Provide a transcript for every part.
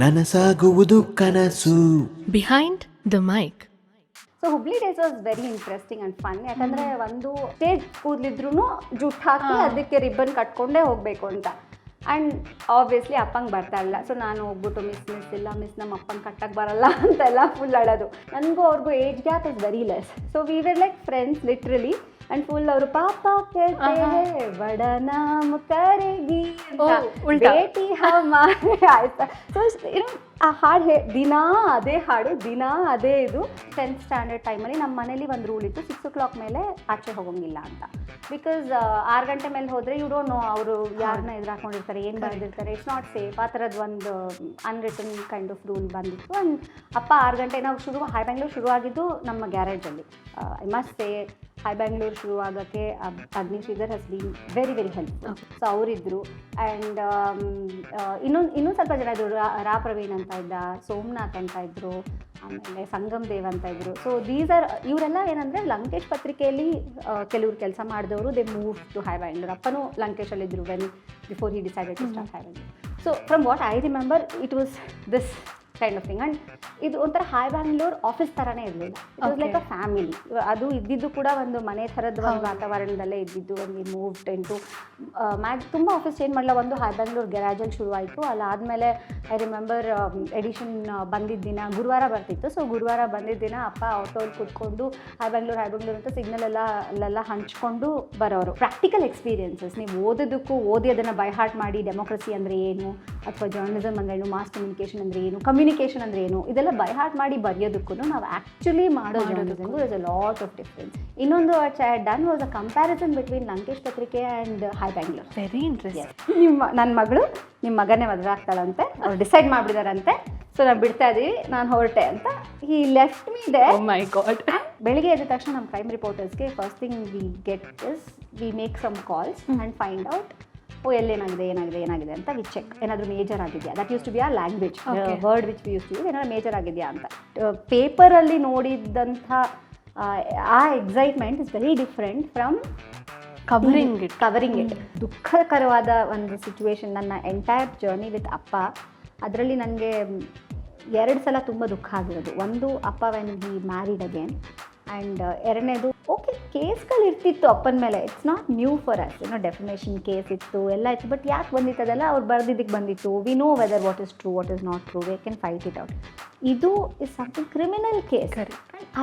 ನನಸಾಗುವುದು ಕನಸು. Behind the mic. So Hubli days was very interesting and fun. ಯಾಕಂದರೆ ಒಂದು stage ಕೂದಲಿದ್ರೂ ಜುಟ್ಟು ಹಾಕಿ ಅದಕ್ಕೆ ರಿಬ್ಬನ್ ಕಟ್ಕೊಂಡೇ ಹೋಗಬೇಕು ಅಂತ. ಆ್ಯಂಡ್ ಆಬ್ವಿಯಸ್ಲಿ ಅಪ್ಪಂಗೆ ಬರ್ತಾ ಇಲ್ಲ. ಸೊ ನಾನು ಹೋಗ್ಬಿಟ್ಟು ಮಿಸ್ ಇಲ್ಲ ಮಿಸ್ ನಮ್ಮ ಅಪ್ಪಂಗೆ ಕಟ್ಟಕ್ಕೆ ಬರಲ್ಲ ಅಂತೆಲ್ಲ ಫುಲ್ ಅಳೋದು. ನನಗೂ ಅವ್ರಿಗೂ age gap is very less. So we were like friends literally. And full ಅವರು ಪಾಪ ಕೇಳ್ತೇವೆ ಬಡ ನಾಮ ಕರೆಗಿ ಭೇಟಿ ಹಮಾರೆ ಆಯ್ತಾ. ಸೊ ಏನೋ ಆ ಹಾಡು ದಿನಾ ಅದೇ ಹಾಡು, ದಿನಾ ಅದೇ ಇದು. 10th ಸ್ಟ್ಯಾಂಡರ್ಡ್ ಟೈಮಲ್ಲಿ ನಮ್ಮ ಮನೇಲಿ ಒಂದು ರೂಲ್ ಇತ್ತು, 6 o'clock ಮೇಲೆ ಆಚೆ ಹೋಗೋಂಗಿಲ್ಲ ಅಂತ. ಬಿಕಾಸ್ 6 ಗಂಟೆ ಮೇಲೆ ಹೋದರೆ ಯು ಡೋಂಟ್ ನೋ ಅವರು ಯಾರನ್ನ ಎದುರು ಹಾಕೊಂಡಿರ್ತಾರೆ, ಏನು ಬರೆದಿರ್ತಾರೆ, ಇಟ್ಸ್ ನಾಟ್ ಸೇಫ್. ಆ ಥರದ್ದು ಒಂದು ಅನ್ರಿಟನ್ ಕೈಂಡ್ ಆಫ್ ರೂಲ್ ಬಂದಿತ್ತು. ಆ್ಯಂಡ್ ಅಪ್ಪ 6 ಗಂಟೆ ನಾವು ಹೈ ಬ್ಯಾಂಗ್ಳೂರ್ ಶುರುವಾಗಿದ್ದು ನಮ್ಮ ಗ್ಯಾರೇಜಲ್ಲಿ. I must say hi Bangalore ಶುರುವಾಗೋಕ್ಕೆ Agni Shridhar has been very very helpful. So ಅವರಿದ್ದರು. ಆ್ಯಂಡ್ ಇನ್ನೊಂದು ಸ್ವಲ್ಪ ಜನ ಇದ್ದರು. ರಾ ಪ್ರವೀಣ್ ಅಂತ ಇದ್ದ, ಸೋಮನಾಥ್ ಅಂತ ಇದ್ದರು, ಆಮೇಲೆ ಸಂಗಮ್ ದೇವ್ ಅಂತ ಇದ್ದರು. ಸೊ ಇವರೆಲ್ಲ ಏನಂದರೆ ಲಂಕೇಶ್ ಪತ್ರಿಕೆಯಲ್ಲಿ ಕೆಲವ್ರು ಕೆಲಸ ಮಾಡಿದವರು. They move to hi Bangalore. ಅಪ್ಪನೂ ಲಂಕೇಶಲ್ಲಿದ್ದರು when before he decided to start hi Bangalore. So from what I remember it was this kind of thing. And ಇದು ಒಂಥರ ಹೈ ಬ್ಯಾಂಗ್ಳೂರ್ ಆಫೀಸ್ ಥರನೇ ಇರಲಿಲ್ಲ. It was like a family. ಅದು ಇದ್ದಿದ್ದು ಕೂಡ ಒಂದು ಮನೆ ಥರದ ಒಂದು ವಾತಾವರಣದಲ್ಲೇ ಇದ್ದಿದ್ದು. ಒಂದು ಮೂವ್ಡ್ ಇಂಟು ತುಂಬ ಆಫೀಸ್ ಚೇಂಜ್ ಮಾಡಲ್ಲ. ಒಂದು ಹೈ ಬ್ಯಾಂಗ್ಳೂರ್ ಗ್ಯಾರೇಜಲ್ಲಿ ಶುರುವಾಯಿತು. ಅಲ್ಲಾದಮೇಲೆ ಐ ರಿಮೆಂಬರ್ ಎಡಿಷನ್ ಬಂದಿದ್ದ ದಿನ ಗುರುವಾರ ಬರ್ತಿತ್ತು. ಸೊ ಗುರುವಾರ ಬಂದಿದ್ದ ದಿನ ಅಪ್ಪ ಆಟೋಲ್ಲಿ ಕೂತ್ಕೊಂಡು ಹೈ ಬ್ಯಾಂಗ್ಳೂರ್ ಅಂತ ಸಿಗ್ನಲ್ ಅಲ್ಲೆಲ್ಲ ಹಂಚ್ಕೊಂಡು ಬರೋರು. Practical experiences. ನೀವು ಓದೋದಕ್ಕೂ ಓದಿ ಅದನ್ನು ಬೈ ಹಾರ್ಟ್ ಮಾಡಿ ಡೆಮೋಕ್ರಸಿ ಅಂದರೆ ಏನು, ಅಥವಾ ಜರ್ನಲಿಸಮ್ ಅಂದರೆ ಏನು, ಮಾಸ್ ಕಮ್ಯುನಿಕೇಷನ್ ಅಂದರೆ ಏನು, ಕಮ್ಯುನಿಕೇಷನ್ ಅಂದರೆ ಏನು, ಇದೆಲ್ಲ ಬೈ ಹಾರ್ಟ್ ಮಾಡಿ ಬರೆಯೋದಕ್ಕೂ ನಾವು ಆ್ಯಕ್ಚುಲಿ ಮಾಡೋ ಜರ್ನಲಿಸಮ್ಗೂ is a lot of difference. ಇನ್ನೊಂದು what I had done was a comparison between Lankesh Patrike and hi Bangalore. Very interesting. ನನ್ನ ಮಗಳು ನಿಮ್ಮ ಮಗನೇ ಮದುವೆ ಆಗ್ತಾಳಂತೆ, ಅವ್ರು ಡಿಸೈಡ್ ಮಾಡಿಬಿದ್ದಾರಂತೆ. ಸೊ ನಾವು ಬಿಡ್ತಾ ಇದ್ದೀವಿ, ನಾನು ಹೊರಟೆ ಅಂತ he left me they. Oh my god. ಬೆಳಿಗ್ಗೆ ಎದ್ದ ತಕ್ಷಣ ನಮ್ಮ ಕ್ರೈಮ್ ರಿಪೋರ್ಟರ್ಸ್ಗೆ first thing we get is we make some calls and find out ಏನಾಗಿದೆ ಅಂತ ವಿ ಚೆಕ್. ಏನಾದರೂ ಮೇಜರ್ ಆಗಿದೆಯಾ, that used to be a language word which we used to use. ಏನಾದ್ರು ಮೇಜರ್ ಆಗಿದೆಯಾ ಅಂತ. ಪೇಪರಲ್ಲಿ ನೋಡಿದ್ದಂಥ ಆ excitement is very different from covering it. ದುಃಖಕರವಾದ ಒಂದು ಸಿಚುವೇಶನ್ ನನ್ನ ಎಂಟೈರ್ ಜರ್ನಿ ವಿತ್ ಅಪ್ಪ. ಅದರಲ್ಲಿ ನನಗೆ 2 ಸಲ ತುಂಬ ದುಃಖ ಆಗಿರೋದು. ಒಂದು ಅಪ್ಪ when he married again, and ಎರಡನೇದು ಓಕೆ ಕೇಸ್ಗಳು ಇರ್ತಿತ್ತು ಅಪ್ಪನ ಮೇಲೆ. It's not new for us. ಏನೋ ಡೆಫಿನೇಷನ್ ಕೇಸ್ ಇತ್ತು, ಎಲ್ಲ ಇತ್ತು. ಬಟ್ ಯಾಕೆ ಬಂದಿತ್ತು ಅದೆಲ್ಲ ಅವ್ರು ಬರ್ದಿದ್ದಕ್ಕೆ ಬಂದಿತ್ತು. We know whether what is true, what is not true, we can fight it out. ಇದು is something criminal case.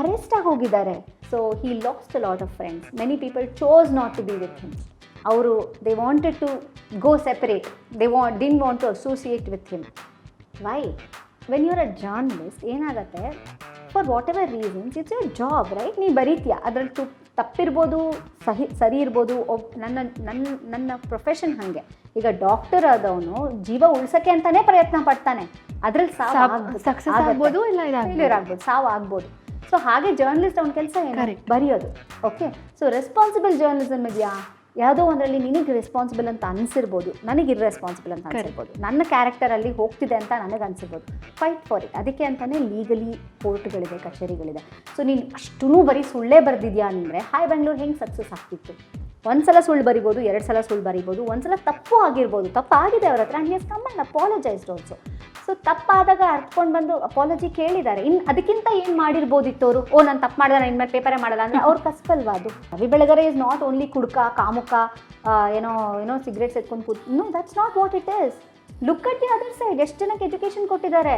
Arrest ಆಗಿ ಹೋಗಿದ್ದಾರೆ. So he lost a lot of friends. Many people chose not to be with him. ಅವರು they wanted to go separate. Didn't want to associate with him. Why? When you're a journalist ಏನಾಗುತ್ತೆ, for whatever reasons it's your job, right? ನೀವು ಬರೀತೀಯ, ಅದರಲ್ಲಿ ತಪ್ಪಿರ್ಬೋದು, ಸರಿ ಇರ್ಬೋದು. ನನ್ನ profession ಹಾಗೆ. ಈಗ doctor ಆದವನು ಜೀವ ಉಳ್ಸೋಕ್ಕೆ ಅಂತಲೇ ಪ್ರಯತ್ನ ಪಡ್ತಾನೆ. ಅದರಲ್ಲಿ ಸಕ್ಸಸ್ ಆಗ್ಬೋದು, ಇಲ್ಲ ಫೇಲ್ಯೂರ್ ಆಗ್ಬೋದು, ಸಾವು ಆಗ್ಬೋದು. ಸೊ ಹಾಗೆ ಜರ್ನಲಿಸ್ಟ್ ಅವ್ನ ಕೆಲಸ ಏನು? ಬರೆಯೋದು. ಓಕೆ. ಸೊ ರೆಸ್ಪಾನ್ಸಿಬಲ್ ಜರ್ನಲಿಸಮ್ ಇದೆಯಾ? ಯಾವುದೋ ಒಂದರಲ್ಲಿ ನಿನಗೆ ರೆಸ್ಪಾನ್ಸಿಬಲ್ ಅಂತ ಅನಿಸಿರ್ಬೋದು, ನನಗೆ ಇರ್ರೆಸ್ಪಾನ್ಸಿಬಲ್ ಅಂತ ಅನಿಸಿರ್ಬೋದು, ನನ್ನ ಕ್ಯಾರೆಕ್ಟರಲ್ಲಿ ಹೋಗ್ತಿದೆ ಅಂತ ನನಗೆ ಅನಿಸಿರ್ಬೋದು. Fight for it. ಅದಕ್ಕೆ ಅಂತಲೇ ಲೀಗಲಿ ಕೋರ್ಟ್ಗಳಿದೆ, ಕಚೇರಿಗಳಿದೆ. ಸೊ ನೀನು ಅಷ್ಟೂ ಬರೀ ಸುಳ್ಳೇ ಬರೆದಿದ್ಯಾ ಅಂದರೆ ಹೈ ಬ್ಯಾಂಗ್ಳೂರ್ ಹೆಂಗೆ ಸಕ್ಸಸ್ ಆಗ್ತಿತ್ತು? 1 ಸಲ ಸುಳ್ಳು ಬರಿಬೋದು, 2 ಸಲ ಸುಳ್ಳು ಬರಿಬೋದು, 1 ಸಲ ತಪ್ಪು ಆಗಿರ್ಬೋದು. ತಪ್ಪಾಗಿದೆ ಅವ್ರ ಹತ್ರ. And he has come and apologised also. So ತಪ್ಪಾದಾಗ ಅರ್ತ್ಕೊಂಡು ಬಂದು ಅಪಾಲಜಿ ಕೇಳಿದ್ದಾರೆ. ಅದಕ್ಕಿಂತ ಏನು ಮಾಡಿರ್ಬೋದಿತ್ತು ಅವರು? ನಾನು ತಪ್ಪು ಮಾಡಿದೆ, ನಾನು ಇನ್ಮೇಲೆ ಪೇಪರೇ ಮಾಡಲ್ಲ ಅಂದರೆ ಅವ್ರ ಕಸ್ಬಲ್ವಾ ಅದು? Ravi Belagere is not only ಕುಡ್ಕ, ಕಾಮುಕ, ಏನೋ ಸಿಗರೇಟ್ಸ್ ಎತ್ಕೊಂಡು ಕೂತ್. No, that's not what it is. Look at the other side. ಎಷ್ಟು ಜನಕ್ಕೆ ಎಜುಕೇಷನ್ ಕೊಟ್ಟಿದ್ದಾರೆ.